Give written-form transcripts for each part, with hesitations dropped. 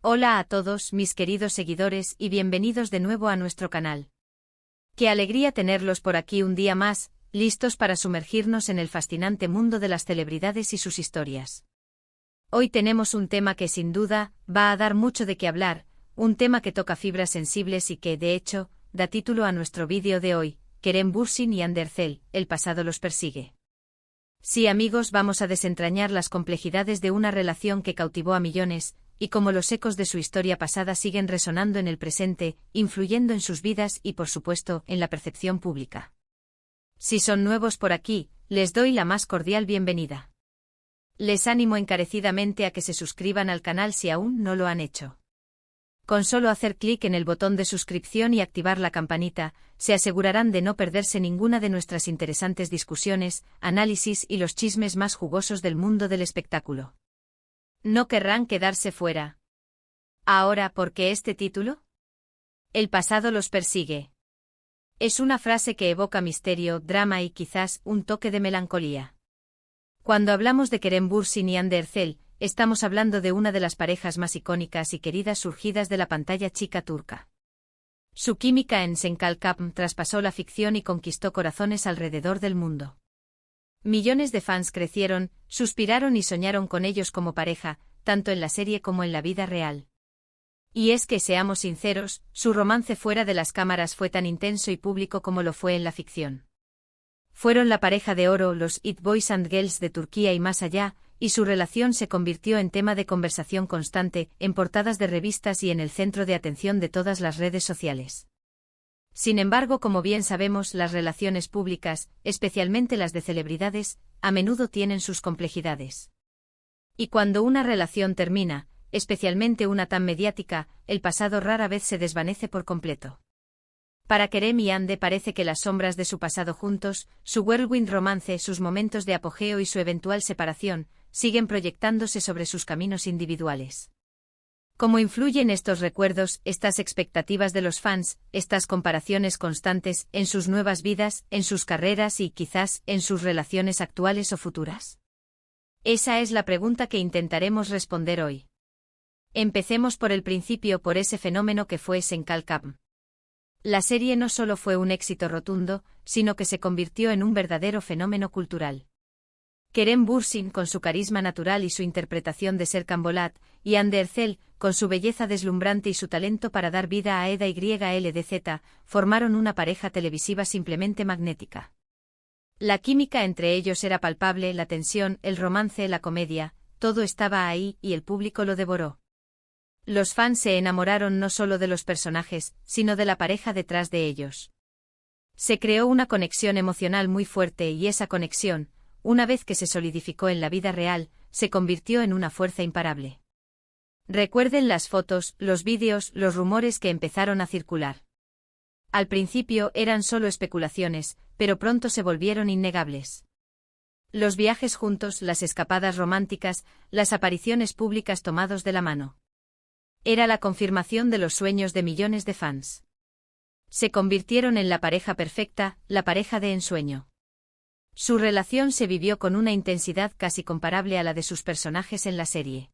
Hola a todos mis queridos seguidores y bienvenidos de nuevo a nuestro canal. Qué alegría tenerlos por aquí un día más, listos para sumergirnos en el fascinante mundo de las celebridades y sus historias. Hoy tenemos un tema que sin duda va a dar mucho de qué hablar, un tema que toca fibras sensibles y que, de hecho, da título a nuestro vídeo de hoy, Kerem Bürsin y Hande Erçel, el pasado los persigue. Sí amigos, vamos a desentrañar las complejidades de una relación que cautivó a millones, y cómo los ecos de su historia pasada siguen resonando en el presente, influyendo en sus vidas y por supuesto, en la percepción pública. Si son nuevos por aquí, les doy la más cordial bienvenida. Les animo encarecidamente a que se suscriban al canal si aún no lo han hecho. Con solo hacer clic en el botón de suscripción y activar la campanita, se asegurarán de no perderse ninguna de nuestras interesantes discusiones, análisis y los chismes más jugosos del mundo del espectáculo. No querrán quedarse fuera. Ahora, ¿por qué este título? El pasado los persigue. Es una frase que evoca misterio, drama y quizás un toque de melancolía. Cuando hablamos de Kerem Bürsin y Hande Erçel, estamos hablando de una de las parejas más icónicas y queridas surgidas de la pantalla chica turca. Su química en Sen Kalkapm traspasó la ficción y conquistó corazones alrededor del mundo. Millones de fans crecieron, suspiraron y soñaron con ellos como pareja, tanto en la serie como en la vida real. Y es que, seamos sinceros, su romance fuera de las cámaras fue tan intenso y público como lo fue en la ficción. Fueron la pareja de oro, los It Boys and Girls de Turquía y más allá, y su relación se convirtió en tema de conversación constante, en portadas de revistas y en el centro de atención de todas las redes sociales. Sin embargo, como bien sabemos, las relaciones públicas, especialmente las de celebridades, a menudo tienen sus complejidades. Y cuando una relación termina, especialmente una tan mediática, el pasado rara vez se desvanece por completo. Para Kerem y Hande parece que las sombras de su pasado juntos, su whirlwind romance, sus momentos de apogeo y su eventual separación, siguen proyectándose sobre sus caminos individuales. ¿Cómo influyen estos recuerdos, estas expectativas de los fans, estas comparaciones constantes, en sus nuevas vidas, en sus carreras y quizás en sus relaciones actuales o futuras? Esa es la pregunta que intentaremos responder hoy. Empecemos por el principio, por ese fenómeno que fue Sen Kalkapm. La serie no solo fue un éxito rotundo, sino que se convirtió en un verdadero fenómeno cultural. Kerem Bürsin, con su carisma natural y su interpretación de Serkan Bolat, y Hande Erçel, con su belleza deslumbrante y su talento para dar vida a Eda YLDZ, formaron una pareja televisiva simplemente magnética. La química entre ellos era palpable, la tensión, el romance, la comedia, todo estaba ahí y el público lo devoró. Los fans se enamoraron no solo de los personajes, sino de la pareja detrás de ellos. Se creó una conexión emocional muy fuerte y esa conexión, una vez que se solidificó en la vida real, se convirtió en una fuerza imparable. Recuerden las fotos, los vídeos, los rumores que empezaron a circular. Al principio eran solo especulaciones, pero pronto se volvieron innegables. Los viajes juntos, las escapadas románticas, las apariciones públicas tomados de la mano. Era la confirmación de los sueños de millones de fans. Se convirtieron en la pareja perfecta, la pareja de ensueño. Su relación se vivió con una intensidad casi comparable a la de sus personajes en la serie.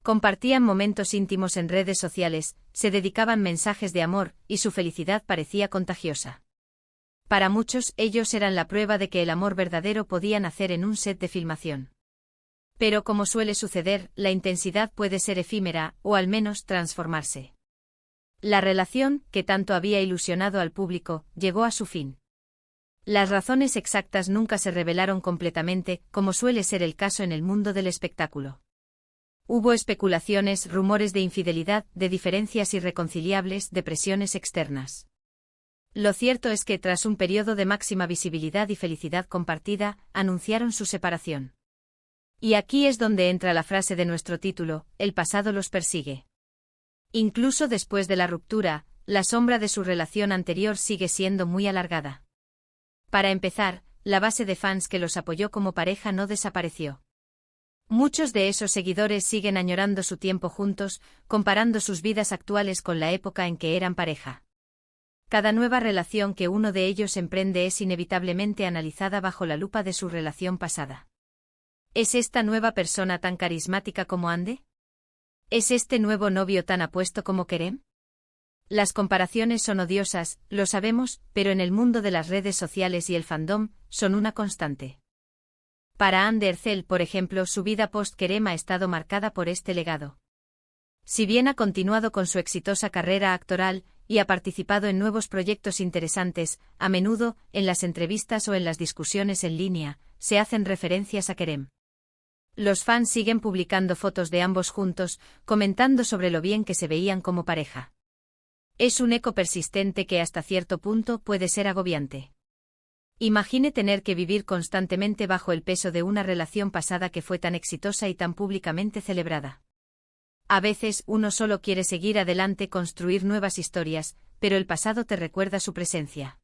Compartían momentos íntimos en redes sociales, se dedicaban mensajes de amor, y su felicidad parecía contagiosa. Para muchos, ellos eran la prueba de que el amor verdadero podía nacer en un set de filmación. Pero como suele suceder, la intensidad puede ser efímera, o al menos transformarse. La relación, que tanto había ilusionado al público, llegó a su fin. Las razones exactas nunca se revelaron completamente, como suele ser el caso en el mundo del espectáculo. Hubo especulaciones, rumores de infidelidad, de diferencias irreconciliables, de presiones externas. Lo cierto es que tras un periodo de máxima visibilidad y felicidad compartida, anunciaron su separación. Y aquí es donde entra la frase de nuestro título, el pasado los persigue. Incluso después de la ruptura, la sombra de su relación anterior sigue siendo muy alargada. Para empezar, la base de fans que los apoyó como pareja no desapareció. Muchos de esos seguidores siguen añorando su tiempo juntos, comparando sus vidas actuales con la época en que eran pareja. Cada nueva relación que uno de ellos emprende es inevitablemente analizada bajo la lupa de su relación pasada. ¿Es esta nueva persona tan carismática como Hande? ¿Es este nuevo novio tan apuesto como Kerem? Las comparaciones son odiosas, lo sabemos, pero en el mundo de las redes sociales y el fandom, son una constante. Para Anne Ercel, por ejemplo, su vida post-Kerem ha estado marcada por este legado. Si bien ha continuado con su exitosa carrera actoral y ha participado en nuevos proyectos interesantes, a menudo, en las entrevistas o en las discusiones en línea, se hacen referencias a Kerem. Los fans siguen publicando fotos de ambos juntos, comentando sobre lo bien que se veían como pareja. Es un eco persistente que hasta cierto punto puede ser agobiante. Imagine tener que vivir constantemente bajo el peso de una relación pasada que fue tan exitosa y tan públicamente celebrada. A veces uno solo quiere seguir adelante, construir nuevas historias, pero el pasado te recuerda su presencia.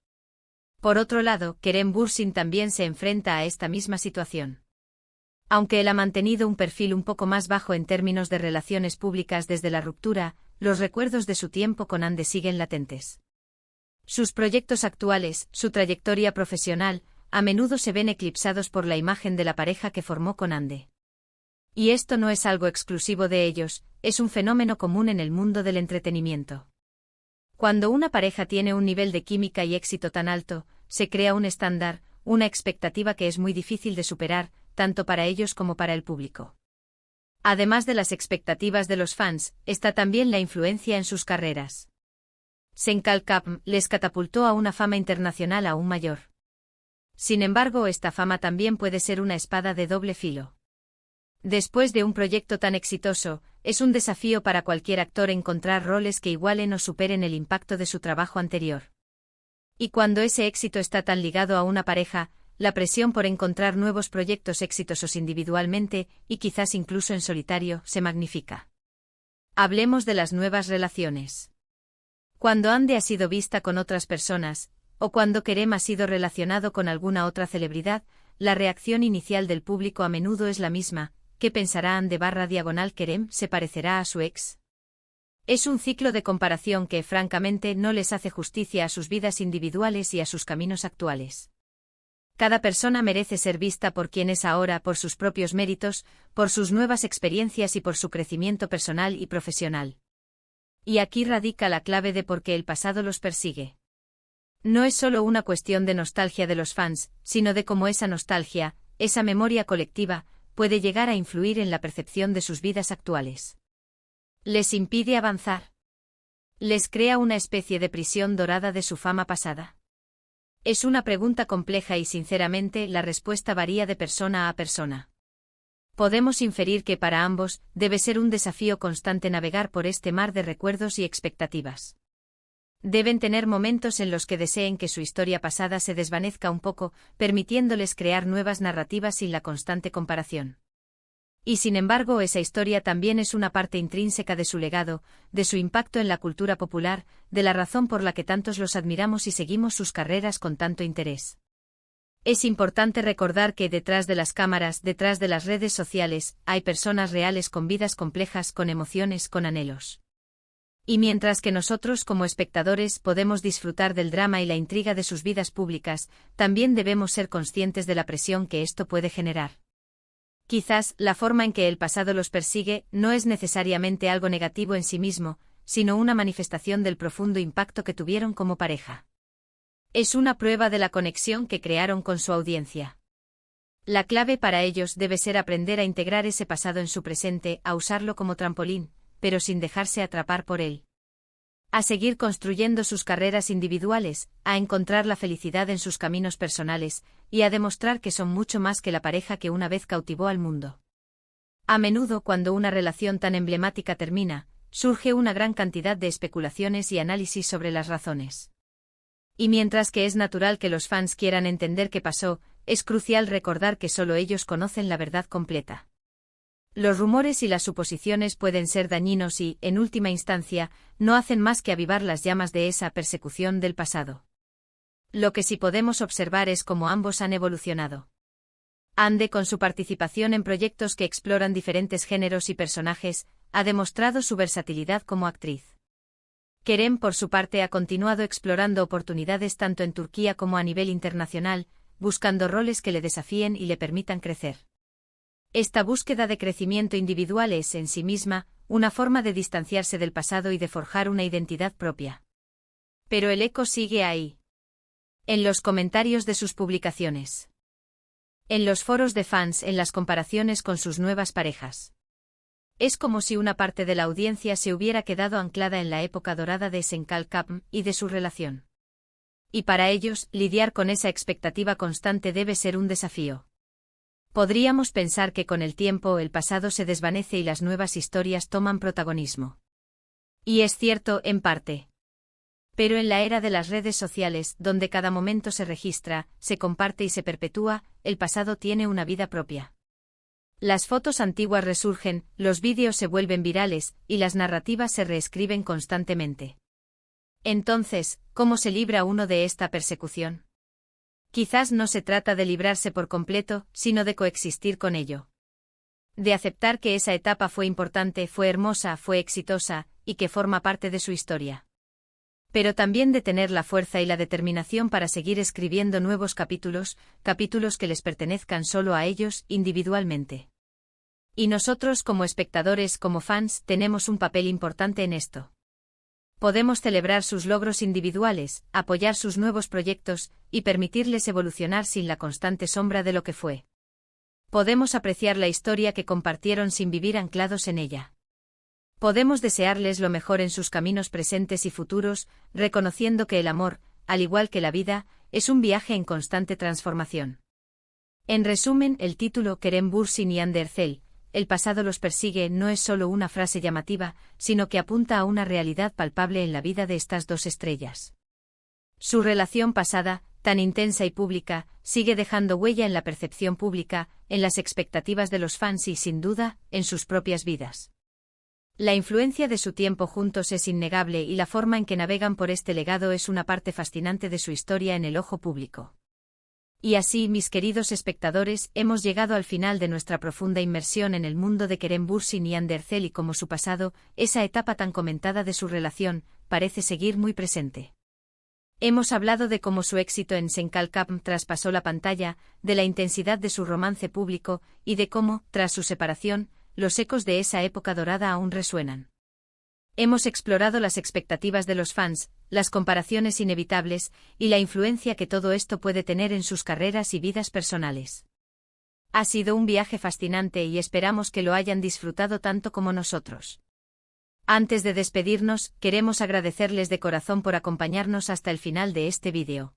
Por otro lado, Kerem Bürsin también se enfrenta a esta misma situación. Aunque él ha mantenido un perfil un poco más bajo en términos de relaciones públicas desde la ruptura, los recuerdos de su tiempo con Ande siguen latentes. Sus proyectos actuales, su trayectoria profesional, a menudo se ven eclipsados por la imagen de la pareja que formó con Ande. Y esto no es algo exclusivo de ellos, es un fenómeno común en el mundo del entretenimiento. Cuando una pareja tiene un nivel de química y éxito tan alto, se crea un estándar, una expectativa que es muy difícil de superar, tanto para ellos como para el público. Además de las expectativas de los fans, está también la influencia en sus carreras. Senkal Kapm les catapultó a una fama internacional aún mayor. Sin embargo, esta fama también puede ser una espada de doble filo. Después de un proyecto tan exitoso, es un desafío para cualquier actor encontrar roles que igualen o superen el impacto de su trabajo anterior. Y cuando ese éxito está tan ligado a una pareja, la presión por encontrar nuevos proyectos exitosos individualmente, y quizás incluso en solitario, se magnifica. Hablemos de las nuevas relaciones. Cuando Ande ha sido vista con otras personas, o cuando Kerem ha sido relacionado con alguna otra celebridad, la reacción inicial del público a menudo es la misma: ¿qué pensará Ande/Kerem? ¿Se parecerá a su ex? Es un ciclo de comparación que, francamente, no les hace justicia a sus vidas individuales y a sus caminos actuales. Cada persona merece ser vista por quien es ahora, por sus propios méritos, por sus nuevas experiencias y por su crecimiento personal y profesional. Y aquí radica la clave de por qué el pasado los persigue. No es solo una cuestión de nostalgia de los fans, sino de cómo esa nostalgia, esa memoria colectiva, puede llegar a influir en la percepción de sus vidas actuales. ¿Les impide avanzar? ¿Les crea una especie de prisión dorada de su fama pasada? Es una pregunta compleja y, sinceramente, la respuesta varía de persona a persona. Podemos inferir que para ambos debe ser un desafío constante navegar por este mar de recuerdos y expectativas. Deben tener momentos en los que deseen que su historia pasada se desvanezca un poco, permitiéndoles crear nuevas narrativas sin la constante comparación. Y sin embargo, esa historia también es una parte intrínseca de su legado, de su impacto en la cultura popular, de la razón por la que tantos los admiramos y seguimos sus carreras con tanto interés. Es importante recordar que detrás de las cámaras, detrás de las redes sociales, hay personas reales con vidas complejas, con emociones, con anhelos. Y mientras que nosotros como espectadores podemos disfrutar del drama y la intriga de sus vidas públicas, también debemos ser conscientes de la presión que esto puede generar. Quizás la forma en que el pasado los persigue no es necesariamente algo negativo en sí mismo, sino una manifestación del profundo impacto que tuvieron como pareja. Es una prueba de la conexión que crearon con su audiencia. La clave para ellos debe ser aprender a integrar ese pasado en su presente, a usarlo como trampolín, pero sin dejarse atrapar por él. A seguir construyendo sus carreras individuales, a encontrar la felicidad en sus caminos personales, y a demostrar que son mucho más que la pareja que una vez cautivó al mundo. A menudo, cuando una relación tan emblemática termina, surge una gran cantidad de especulaciones y análisis sobre las razones. Y mientras que es natural que los fans quieran entender qué pasó, es crucial recordar que solo ellos conocen la verdad completa. Los rumores y las suposiciones pueden ser dañinos y, en última instancia, no hacen más que avivar las llamas de esa persecución del pasado. Lo que sí podemos observar es cómo ambos han evolucionado. Ande, con su participación en proyectos que exploran diferentes géneros y personajes, ha demostrado su versatilidad como actriz. Kerem, por su parte, ha continuado explorando oportunidades tanto en Turquía como a nivel internacional, buscando roles que le desafíen y le permitan crecer. Esta búsqueda de crecimiento individual es, en sí misma, una forma de distanciarse del pasado y de forjar una identidad propia. Pero el eco sigue ahí. En los comentarios de sus publicaciones. En los foros de fans, en las comparaciones con sus nuevas parejas. Es como si una parte de la audiencia se hubiera quedado anclada en la época dorada de Senkalkapm y de su relación. Y para ellos, lidiar con esa expectativa constante debe ser un desafío. Podríamos pensar que con el tiempo el pasado se desvanece y las nuevas historias toman protagonismo. Y es cierto, en parte. Pero en la era de las redes sociales, donde cada momento se registra, se comparte y se perpetúa, el pasado tiene una vida propia. Las fotos antiguas resurgen, los vídeos se vuelven virales, y las narrativas se reescriben constantemente. Entonces, ¿cómo se libra uno de esta persecución? Quizás no se trata de librarse por completo, sino de coexistir con ello. De aceptar que esa etapa fue importante, fue hermosa, fue exitosa, y que forma parte de su historia. Pero también de tener la fuerza y la determinación para seguir escribiendo nuevos capítulos, capítulos que les pertenezcan solo a ellos, individualmente. Y nosotros como espectadores, como fans, tenemos un papel importante en esto. Podemos celebrar sus logros individuales, apoyar sus nuevos proyectos, y permitirles evolucionar sin la constante sombra de lo que fue. Podemos apreciar la historia que compartieron sin vivir anclados en ella. Podemos desearles lo mejor en sus caminos presentes y futuros, reconociendo que el amor, al igual que la vida, es un viaje en constante transformación. En resumen, el título Kerem Bürsin y Hande Erçel, el pasado los persigue, no es solo una frase llamativa, sino que apunta a una realidad palpable en la vida de estas dos estrellas. Su relación pasada, tan intensa y pública, sigue dejando huella en la percepción pública, en las expectativas de los fans y, sin duda, en sus propias vidas. La influencia de su tiempo juntos es innegable y la forma en que navegan por este legado es una parte fascinante de su historia en el ojo público. Y así, mis queridos espectadores, hemos llegado al final de nuestra profunda inmersión en el mundo de Kerem Bürsin y Hande Erçel y como su pasado, esa etapa tan comentada de su relación, parece seguir muy presente. Hemos hablado de cómo su éxito en Senkalkapm traspasó la pantalla, de la intensidad de su romance público, y de cómo, tras su separación, los ecos de esa época dorada aún resuenan. Hemos explorado las expectativas de los fans, las comparaciones inevitables, y la influencia que todo esto puede tener en sus carreras y vidas personales. Ha sido un viaje fascinante y esperamos que lo hayan disfrutado tanto como nosotros. Antes de despedirnos, queremos agradecerles de corazón por acompañarnos hasta el final de este vídeo.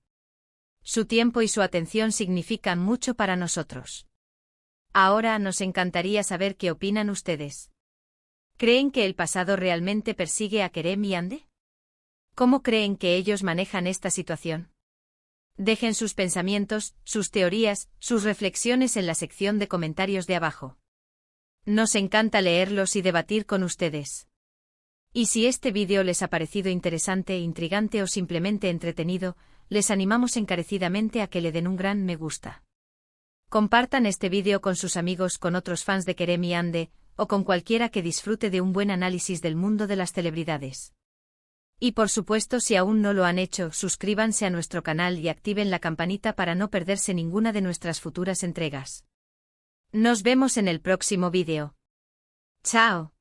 Su tiempo y su atención significan mucho para nosotros. Ahora nos encantaría saber qué opinan ustedes. ¿Creen que el pasado realmente persigue a Kerem y Hande? ¿Cómo creen que ellos manejan esta situación? Dejen sus pensamientos, sus teorías, sus reflexiones en la sección de comentarios de abajo. Nos encanta leerlos y debatir con ustedes. Y si este vídeo les ha parecido interesante, intrigante o simplemente entretenido, les animamos encarecidamente a que le den un gran me gusta. Compartan este vídeo con sus amigos, con otros fans de Kerem y Hande, o con cualquiera que disfrute de un buen análisis del mundo de las celebridades. Y por supuesto, si aún no lo han hecho, suscríbanse a nuestro canal y activen la campanita para no perderse ninguna de nuestras futuras entregas. Nos vemos en el próximo vídeo. ¡Chao!